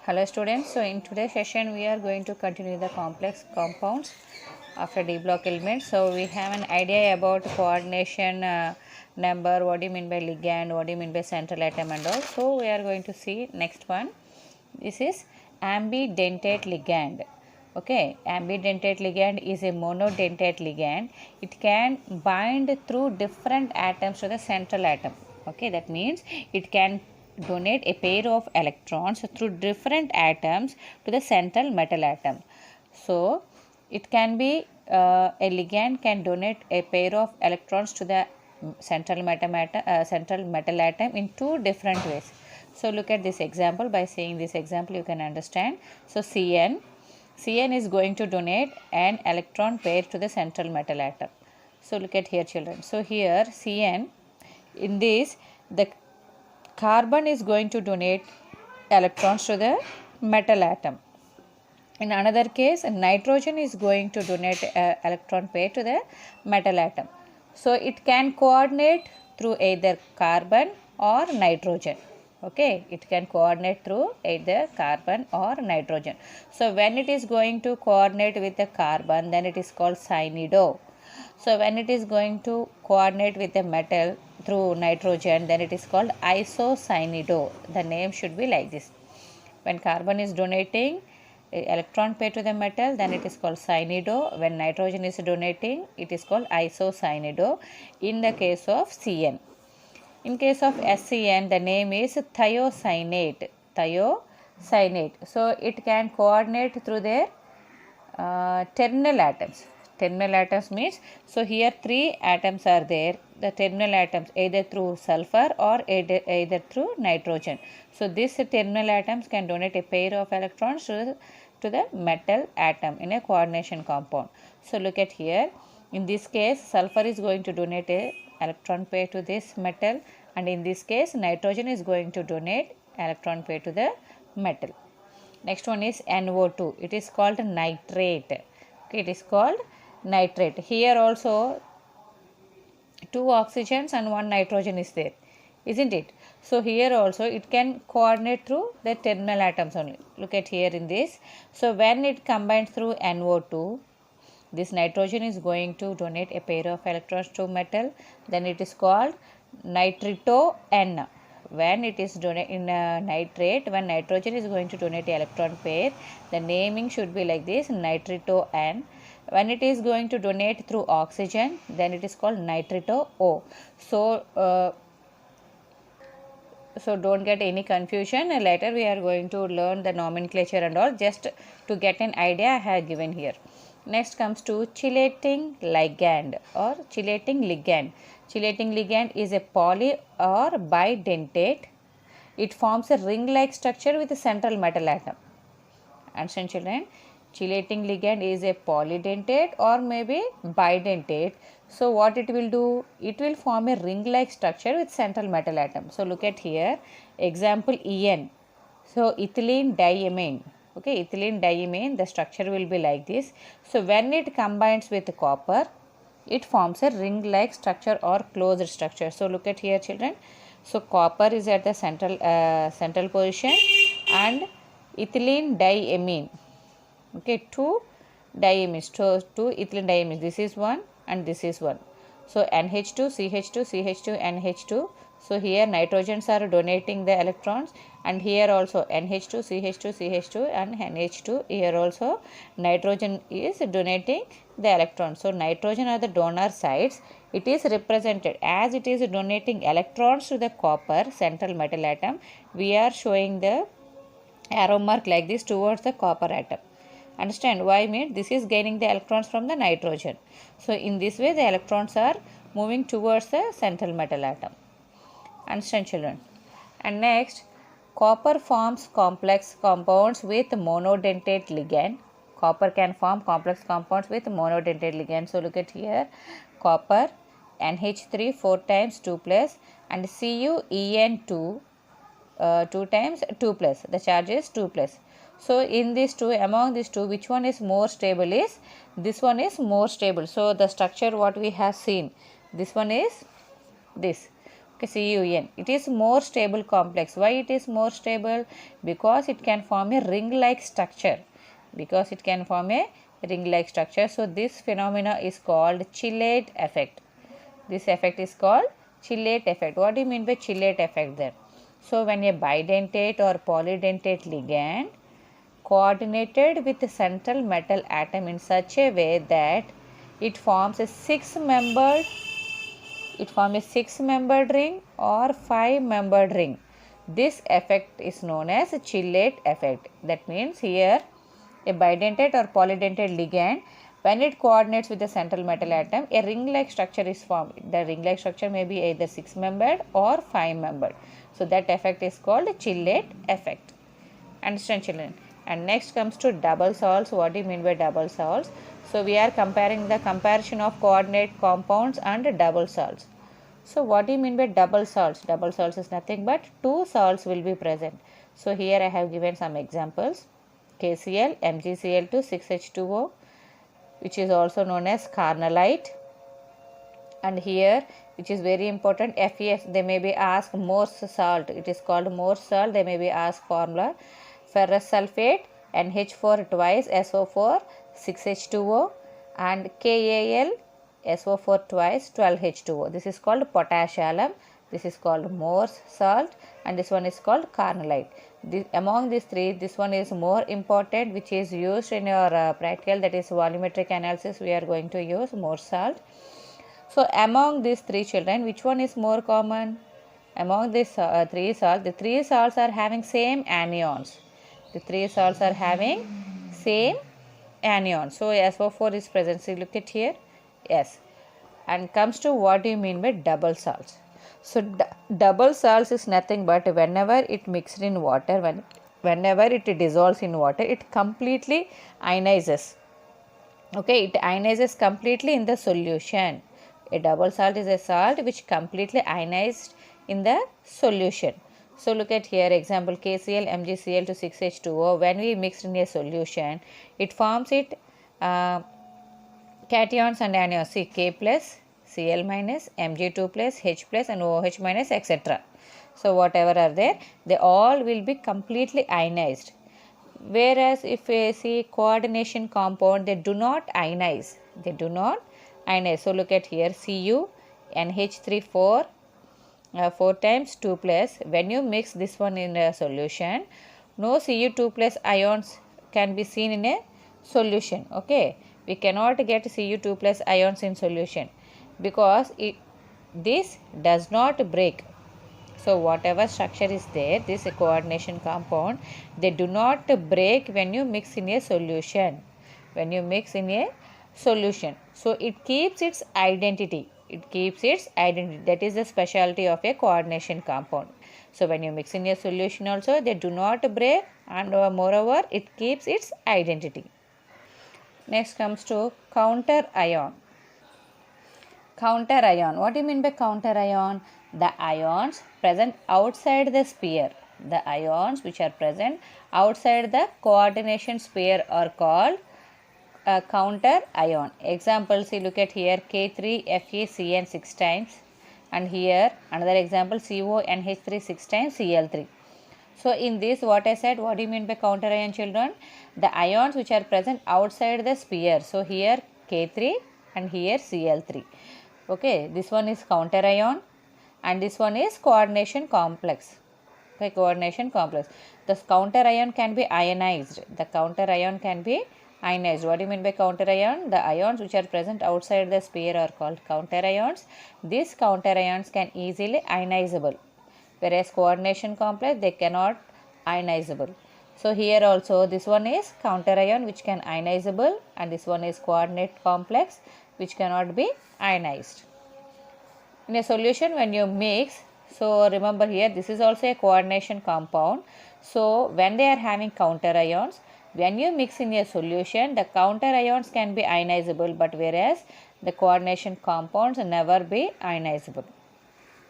Hello students, so in today's session we are going to continue the complex compounds after D block elements. So we have an idea about coordination number, what do you mean by ligand, what do you mean by central atom and all. So we are going to see next one. This is ambidentate ligand. Okay, ambidentate ligand is a monodentate ligand. It can bind through different atoms to the central atom. Okay, that means it can donate a pair of electrons through different atoms to the central metal atom. So it can be a ligand can donate a pair of electrons to the central metal atom in two different ways. So look at this example. By seeing this example you can understand. So Cn is going to donate an electron pair to the central metal atom. So look at here children. So here Cn, in this the carbon is going to donate electrons to the metal atom. In another case, nitrogen is going to donate electron pair to the metal atom. So it can coordinate through either carbon or nitrogen. Okay, it can coordinate through either carbon or nitrogen. So when it is going to coordinate with the carbon, then it is called cyanido. So when it is going to coordinate with the metal through nitrogen, then it is called isocyanido. The name should be like this. When carbon is donating electron pair to the metal, then it is called cyanido. When nitrogen is donating, it is called isocyanido in the case of Cn. In case of SCN, the name is thiocyanate. Thiocyanate. So it can coordinate through their terminal atoms. Terminal atoms means, so here three atoms are there. The terminal atoms either through sulfur or either through nitrogen. So these terminal atoms can donate a pair of electrons to the metal atom in a coordination compound. So look at here. In this case, sulfur is going to donate a electron pair to this metal, and in this case nitrogen is going to donate electron pair to the metal. Next one is NO2. It is called nitrate. Okay, it is called nitrate. Here also two oxygens and one nitrogen is there, isn't it? So here also it can coordinate through the terminal atoms only. Look at here in this. So when it combines through NO2, this nitrogen is going to donate a pair of electrons to metal, then it is called nitrito N. When it is in nitrate, when nitrogen is going to donate an electron pair, the naming should be like this, nitrito N. When it is going to donate through oxygen, then it is called nitrito O. So don't get any confusion. Later we are going to learn the nomenclature and all. Just to get an idea, I have given here. Next comes to chelating ligand or chelating ligand. Chelating ligand is a poly or bidentate. It forms a ring-like structure with a central metal atom. Understand children? Chelating ligand is a polydentate or maybe bidentate. So what it will do? It will form a ring-like structure with central metal atom. So look at here. Example En. So ethylene diamine. Okay, ethylene diamine, the structure will be like this. So when it combines with copper, it forms a ring-like structure or closed structure. So look at here children. So copper is at the central position and ethylene diamine. Okay, two diamines, two ethylene diamines. This is one and this is one. So NH2, CH2, CH2, NH2. So here nitrogens are donating the electrons, and here also NH2, CH2, CH2 and NH2. Here also nitrogen is donating the electrons. So nitrogen are the donor sides. It is represented as it is donating electrons to the copper central metal atom. We are showing the arrow mark like this towards the copper atom. Understand why? Means this is gaining the electrons from the nitrogen. So in this way the electrons are moving towards the central metal atom. Understand children? And next, copper forms complex compounds with monodentate ligand. Copper can form complex compounds with monodentate ligand. So look at here. Copper NH3 4 times 2 plus and CuEn2 2 times 2 plus. The charge is 2 plus. So in these two, among these two, which one is more stable is this one is more stable. So the structure what we have seen, this one is this. CuN. It is more stable complex. Why it is more stable? Because it can form a ring-like structure. Because it can form a ring-like structure. So this phenomena is called chilate effect. This effect is called chilate effect. What do you mean by chilate effect there? So when a bidentate or polydentate ligand coordinated with the central metal atom in such a way that it forms a six-membered ring or 5-membered ring. This effect is known as chilate effect. That means here a bidentate or polydentate ligand, when it coordinates with the central metal atom, a ring-like structure is formed. The ring-like structure may be either 6-membered or 5-membered. So that effect is called chilate effect. Understand, children? And next comes to double salts. What do you mean by double salts? So we are comparing the comparison of coordinate compounds and double salts. So what do you mean by double salts? Double salts is nothing but two salts will be present. So here I have given some examples. KCl, MgCl2, 6H2O, which is also known as carnallite. And here, which is very important, FeS, they may be asked Morse salt. It is called Morse salt. They may be asked formula. Ferrous sulfate, NH4 twice, SO4, 6H2O, and KAl, SO4 twice, 12H2O. This is called potash alum. This is called Morse salt, and this one is called carnallite. Among these three, this one is more important, which is used in your practical, that is volumetric analysis. We are going to use Morse salt. So among these three, children, which one is more common? Among these three salts, the three salts are having same anions. The three salts are having same anions. So SO4 is present. So look at here. Yes. And comes to what do you mean by double salts? So double salts is nothing but whenever it mixed in water, whenever it dissolves in water, it completely ionizes. Okay, it ionizes completely in the solution. A double salt is a salt which completely ionized in the solution. So look at here, example KCl, MgCl to 6H2O. When we mix in a solution, it forms it cations and anions. See, K plus, Cl minus, Mg2 plus, H plus and OH minus, etc. So whatever are there, they all will be completely ionized. Whereas if we see coordination compound, they do not ionize. They do not ionize. So look at here, Cu, NH3 4 times 2 plus. When you mix this one in a solution, no Cu2 plus ions can be seen in a solution. Okay, we cannot get Cu2 plus ions in solution because this does not break. So whatever structure is there, this coordination compound, they do not break when you mix in a solution. When you mix in a solution, so it keeps its identity. It keeps its identity. That is the specialty of a coordination compound. So when you mix in a solution also, they do not break, and moreover it keeps its identity. Next comes to counter ion. Counter ion. What do you mean by counter ion? The ions present outside the sphere. The ions which are present outside the coordination sphere are called counter ion. Example, see, look at here, K3FeCN 6 times, and here another example, CONH3 6 times, Cl3. So in this, what I said, what do you mean by counter ion, children? The ions which are present outside the sphere. So here K3 and here Cl3. Okay, this one is counter ion and this one is coordination complex. Okay, coordination complex. The counter ion can be ionized. The counter ion can be ionized. What do you mean by counter ion? The ions which are present outside the sphere are called counter ions. These counter ions can easily ionizable, whereas coordination complex, they cannot ionizable. So here also this one is counter ion which can ionizable, and this one is coordinate complex which cannot be ionized. In a solution, when you mix, so remember here, this is also a coordination compound. So when they are having counter ions, when you mix in a solution, the counter ions can be ionizable, but whereas the coordination compounds never be ionizable.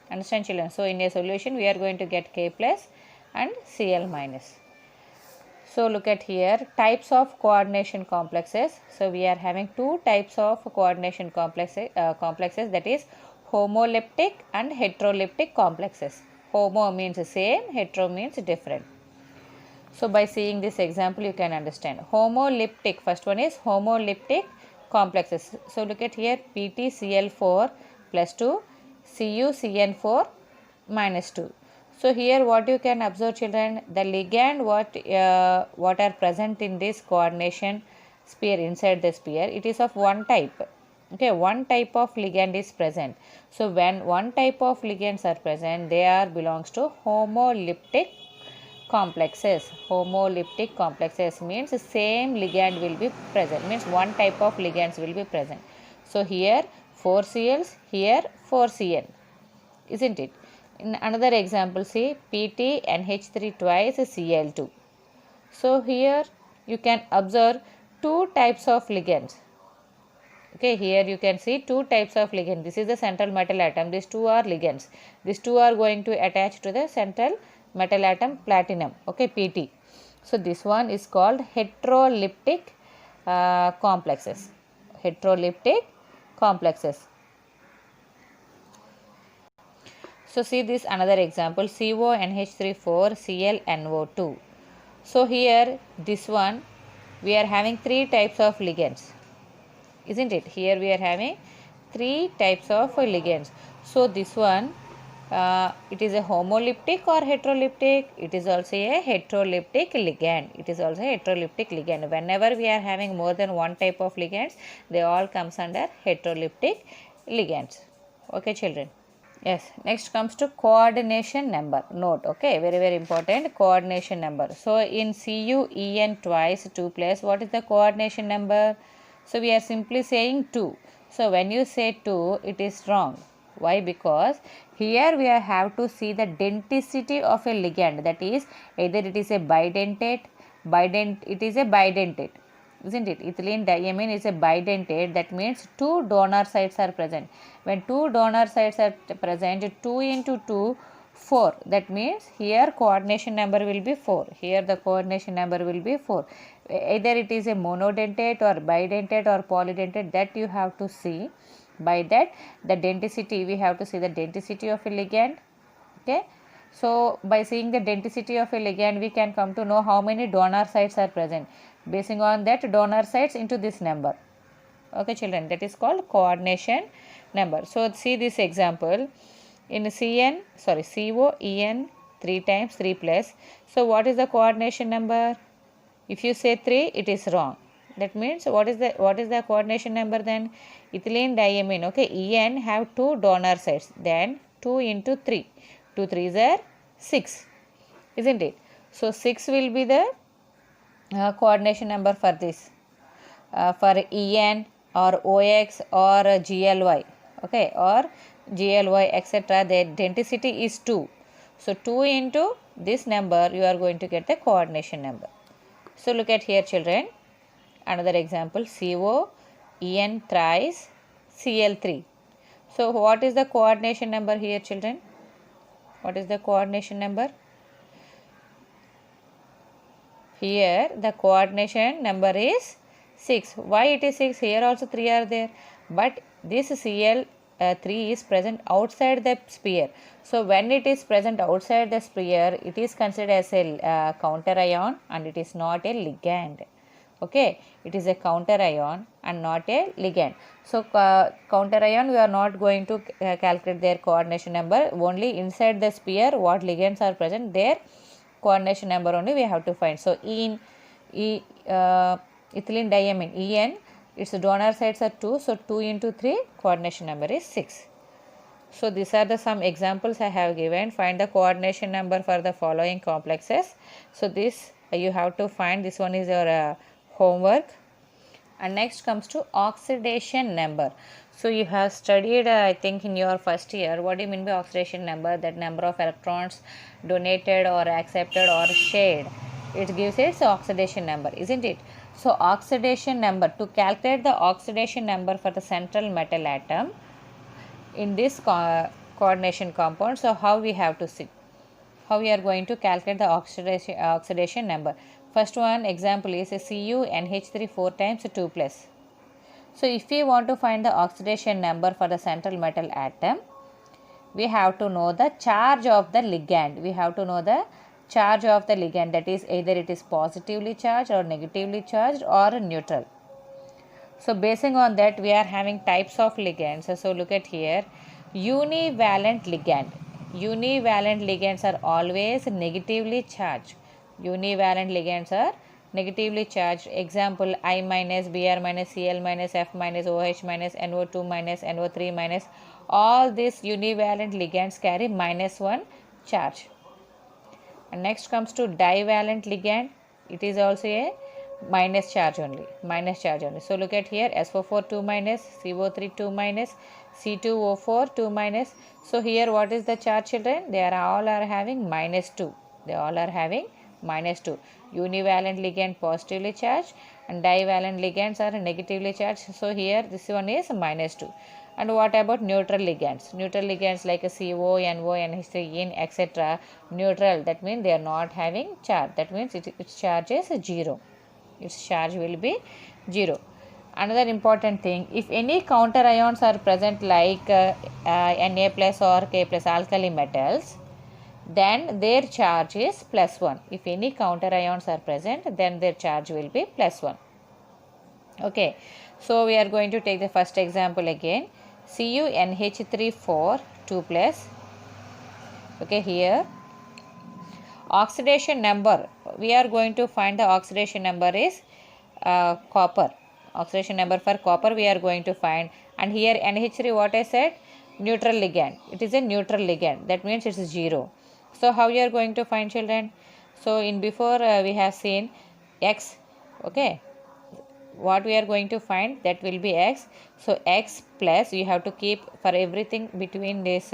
Understand, children? So in a solution, we are going to get K plus and Cl minus. So look at here, types of coordination complexes. So we are having two types of coordination complexes, that is homoleptic and heteroleptic complexes. Homo means same, hetero means different. So by seeing this example you can understand. Homoleptic, first one is homoleptic complexes. So look at here, PtCl4 plus 2, CuCN4 minus 2. So here what you can observe children, the ligand what are present in this coordination sphere, inside the sphere, it is of one type. Okay, one type of ligand is present. So when one type of ligands are present, they are belongs to homoleptic complexes. Homoleptic complexes means same ligand will be present, means one type of ligands will be present. So here 4 Cls, here 4 Cn, isn't it? In another example, see PtNH3 twice Cl2. So here you can observe two types of ligands. Okay, here you can see two types of ligand. This is the central metal atom. These two are ligands. These two are going to attach to the central metal atom platinum. Okay, Pt. So this one is called heteroleptic complexes. Heteroleptic complexes. So see this another example, CONH3 ClNO2. So here this one we are having three types of ligands, isn't it? Here we are having three types of ligands. So this one it is a homoleptic or heteroleptic? It is also a heteroleptic ligand. It is also a heteroleptic ligand. Whenever we are having more than one type of ligands, they all comes under heteroleptic ligands. Okay children. Yes, next comes to coordination number. Note, okay, very very important, coordination number. So in CuEn twice 2 plus, what is the coordination number? So we are simply saying 2. So when you say 2, it is wrong. Why? Because here we have to see the denticity of a ligand, that is either it is a bidentate, it is a bidentate, isn't it? Ethylene diamine is a bidentate, that means two donor sites are present. When two donor sites are present, 2 into 2, 4. That means here coordination number will be 4. Here the coordination number will be 4. Either it is a monodentate or bidentate or polydentate, that you have to see. By that, the denticity, we have to see the denticity of a ligand. Okay. So by seeing the denticity of a ligand, we can come to know how many donor sites are present. Basing on that donor sites into this number. Okay children, that is called coordination number. So see this example, in COEn 3 times 3 plus. So what is the coordination number? If you say 3, it is wrong. That means what is the coordination number then? Ethylene diamine, okay, En have two donor sites, then 2 into 3. 2 3s are 6, isn't it? So 6 will be the coordination number for this, for En or OX or GLY, okay, or GLY etc. The denticity is 2. So 2 into this number, you are going to get the coordination number. So look at here children, another example, COEn thrice Cl3. So what is the coordination number here children? What is the coordination number? Here the coordination number is 6. Why it is 6? Here also 3 are there, but this Cl3 is present outside the sphere. So when it is present outside the sphere, it is considered as a counter ion and it is not a ligand. Okay, it is a counter ion and not a ligand. So counter ion, we are not going to calculate their coordination number. Only inside the sphere what ligands are present, their coordination number only we have to find. So in ethylene diamine En, its donor sites are 2, so 2 into 3, coordination number is 6. So these are the some examples I have given. Find the coordination number for the following complexes. So this you have to find. This one is your homework. And next comes to oxidation number. So you have studied I think in your first year, what do you mean by oxidation number? That number of electrons donated or accepted or shared, it gives its oxidation number, isn't it? So oxidation number, to calculate the oxidation number for the central metal atom in this coordination compound, so how we have to see, how we are going to calculate the oxidation number. First one example is a CuNH3 4 times 2 plus. So if we want to find the oxidation number for the central metal atom, we have to know the charge of the ligand. We have to know the charge of the ligand, that is either it is positively charged or negatively charged or neutral. So basing on that, we are having types of ligands. So look at here, univalent ligand. Univalent ligands are always negatively charged. Univalent ligands are negatively charged. Example, I minus, Br minus, Cl minus, F minus, OH minus, NO2 minus, NO3 minus. All these univalent ligands carry -1 charge. And next comes to divalent ligand. It is also a minus charge only. So look at here, SO4 2 minus, CO3 2 minus, C2O4 2 minus. So here what is the charge, children? They are all having -2. They all are having -2. Univalent ligand positively charged and divalent ligands are negatively charged. So here this one is -2. And what about neutral ligands? Neutral ligands like a CO, NO, NH3, etc. Neutral, that means they are not having charge. That means its charge is 0. Its charge will be 0. Another important thing, if any counter ions are present like Na plus or K plus alkali metals, then their charge is +1. If any counter ions are present, then their charge will be +1. Okay, so we are going to take the first example again. CuNH3 2 plus. Okay, here oxidation number, we are going to find the oxidation number is copper. Oxidation number for copper we are going to find. And here NH3, what I said, neutral ligand. It is a neutral ligand, that means it is 0. So how you are going to find, children? So in before we have seen X. Okay, what we are going to find, that will be X. So X plus, you have to keep for everything between this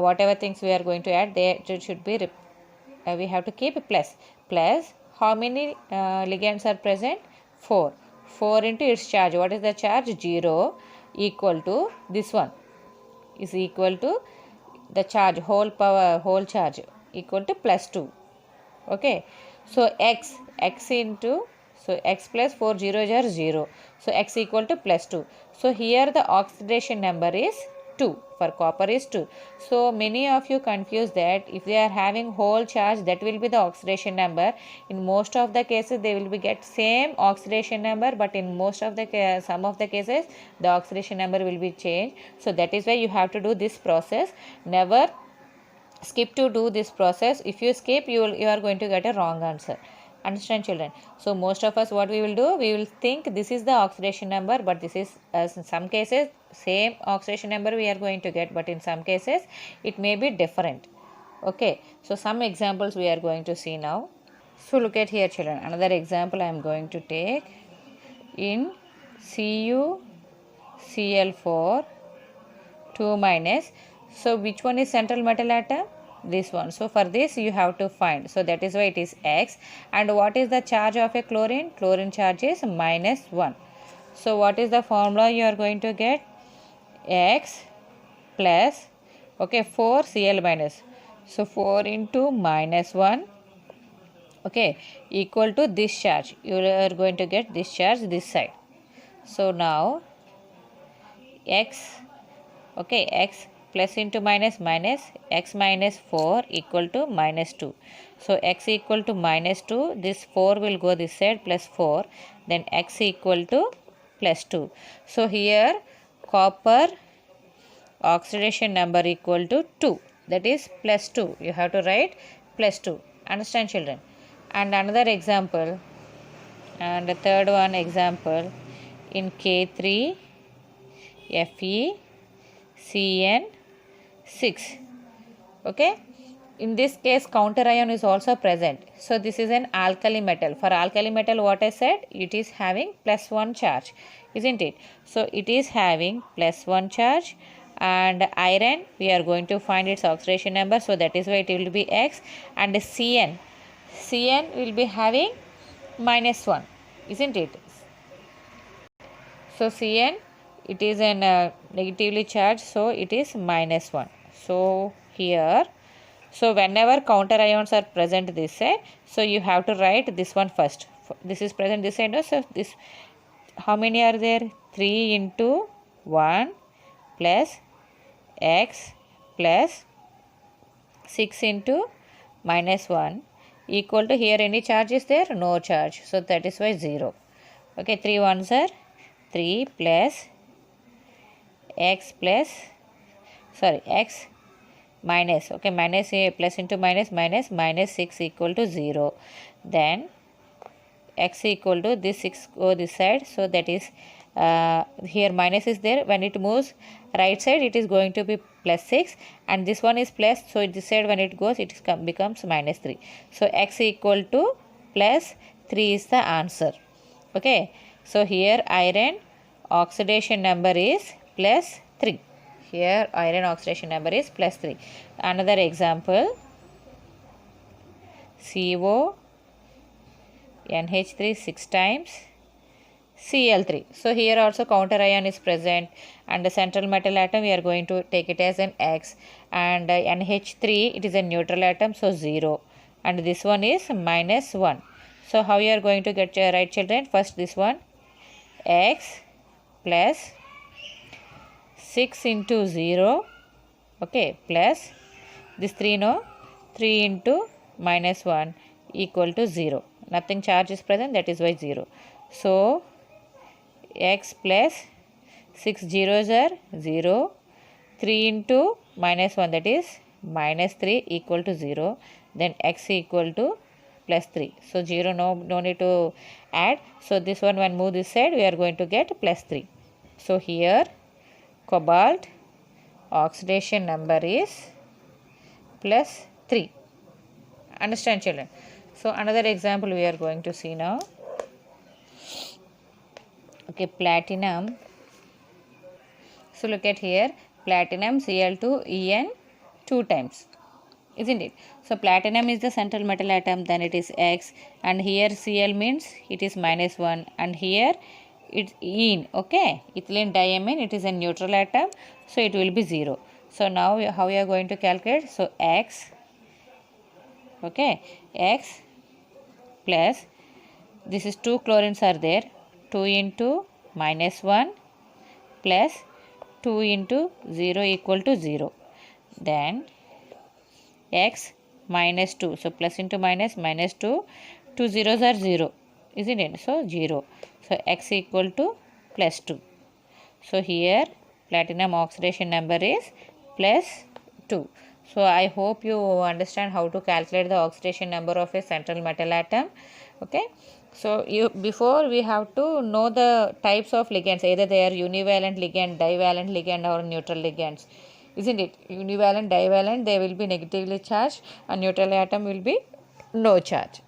whatever things we are going to add, there should be we have to keep plus how many ligands are present? 4 into its charge. What is the charge? 0 equal to this one is equal to the charge, whole charge equal to +2. Okay, so x into, so x plus 4 zeros are 0, so x equal to +2. So here the oxidation number is 2. For copper is 2. So many of you confuse that if they are having whole charge, that will be the oxidation number. In most of the cases they will be get same oxidation number, but in most of the some of the cases the oxidation number will be changed. So that is why you have to do this process. Never skip to do this process. If you skip, you are going to get a wrong answer. Understand, children? So most of us, what we will do, we will think this is the oxidation number, but this is in some cases same oxidation number we are going to get, but in some cases it may be different. Okay, so some examples we are going to see now. So look at here, children. Another example I am going to take. In CuCl4 2 minus. So which one is central metal atom? This one. So for this you have to find. So that is why it is X. And what is the charge of a chlorine? Chlorine charge is -1. So what is the formula you are going to get? X plus, okay, 4 Cl minus. So 4 into -1, okay, equal to this charge. You are going to get this charge this side. So now X, okay, X plus into minus, X minus 4 equal to -2. So X equal to -2, this 4 will go this side, plus 4, then X equal to +2. So here copper oxidation number equal to 2, that is +2. You have to write +2. Understand, children? And another example, and the third one example, in K3FeCN6. Okay, in this case counter ion is also present. So this is an alkali metal. For alkali metal, what I said, it is having +1 charge, isn't it? So it is having +1 charge. And iron, we are going to find its oxidation number, so that is why it will be X. And CN will be having -1, isn't it? So Cn, it is an negatively charged, so it is -1. So here, so whenever counter ions are present this side, so you have to write this one first. This is present this side, so this how many are there? 3 into 1 plus x plus 6 into minus 1 equal to, here any charge is there? No charge. So that is why 0. Okay, 3 ones are 3 plus x plus, sorry, x minus, okay, minus a plus into minus minus 6 equal to 0. Then x equal to, this 6 go this side, so that is here minus is there. When it moves right side, it is going to be plus 6, and this one is plus, so this side when it goes, it becomes minus 3. So x equal to plus 3 is the answer. Okay, so here iron oxidation number is plus 3. Here iron oxidation number is plus 3. Another example, CO NH3 6 times Cl3. So here also counter ion is present, and the central metal atom we are going to take it as an X, and NH3 it is a neutral atom, so 0, and this one is minus 1. So how you are going to get right, children? First this one, X plus 6 into 0, okay, plus this 3, no, 3 into minus 1 equal to 0. Nothing charge is present, that is why 0. So x plus 6 zeros are 0, 3 into minus 1, that is minus 3 equal to 0, then x equal to plus 3. So 0, no need to add. So this one, when move this side, we are going to get plus 3. So here cobalt oxidation number is plus 3. Understand, children? So another example we are going to see now. Okay, platinum. So look at here, platinum Cl2En 2 times, isn't it? So platinum is the central metal atom, then it is X, and here Cl means it is minus 1, and here it's En, okay, ethylene diamine, it is a neutral atom, so it will be 0. So now how we are going to calculate? So X, okay, X plus, this is 2 chlorines are there, 2 into minus 1 plus 2 into 0 equal to 0. Then x minus 2. So plus into minus, minus 2. 2 zeros are 0, isn't it? So 0. So x equal to plus 2. So here platinum oxidation number is plus 2. So I hope you understand how to calculate the oxidation number of a central metal atom. Okay. So before we have to know the types of ligands, either they are univalent ligand, divalent ligand, or neutral ligands, isn't it? Univalent, divalent, they will be negatively charged, and neutral atom will be no charge.